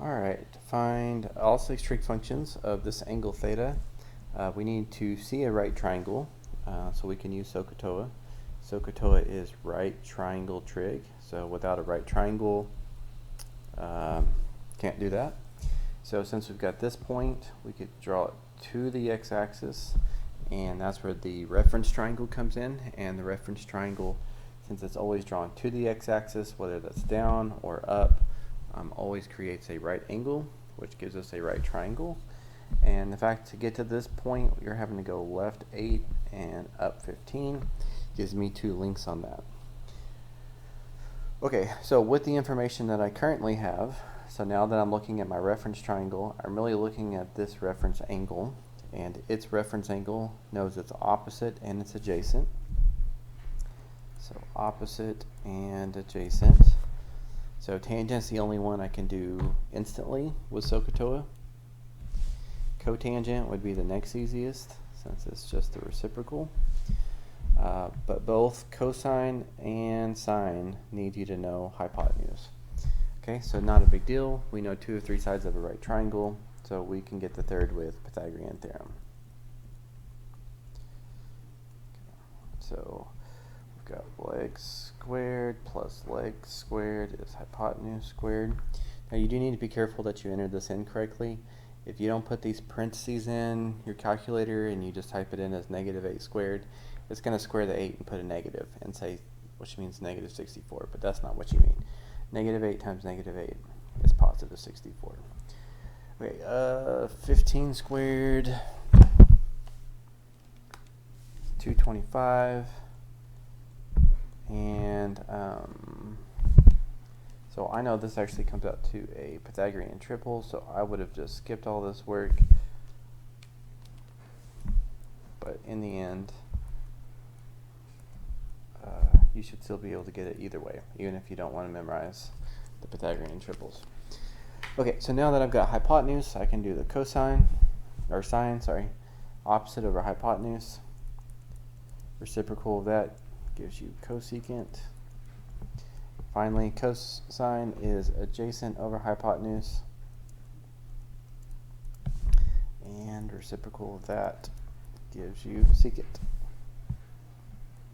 Alright, to find all six trig functions of this angle theta, we need to see a right triangle, so we can use SOHCAHTOA. SOHCAHTOA is right triangle trig, so without a right triangle, can't do that. So since we've got this point, we could draw it to the x-axis, and that's where the reference triangle comes in. And the reference triangle, since it's always drawn to the x-axis, whether that's down or up, always creates a right angle, which gives us a right triangle. And the fact to get to this point, you're having to go left 8 and up 15 gives me 2 links on that. Okay, so with the information that I currently have, so now that I'm looking at my reference triangle, I'm really looking at this reference angle, and its reference angle knows its opposite and its adjacent. So opposite and adjacent. So tangent's the only one I can do instantly with SOHCAHTOA. Cotangent would be the next easiest, since it's just the reciprocal. But both cosine and sine need you to know hypotenuse. Okay, so not a big deal. We know 2 of 3 sides of a right triangle, so we can get the third with Pythagorean theorem. So we've got legs squared plus legs squared is hypotenuse squared. Now you do need to be careful that you enter this in correctly. If you don't put these parentheses in your calculator and you just type it in as -8 squared, it's going to square the 8 and put a negative and say, which means -64, but that's not what you mean. -8 times -8 is positive 64. Okay, 15 squared, 225, and so I know this actually comes out to a Pythagorean triple, so I would have just skipped all this work. But in the end, you should still be able to get it either way, even if you don't want to memorize the Pythagorean triples. Okay, so now that I've got hypotenuse, I can do the cosine, or sine, sorry, opposite over hypotenuse. Reciprocal of that gives you cosecant. Finally, cosine is adjacent over hypotenuse, and reciprocal of that gives you secant.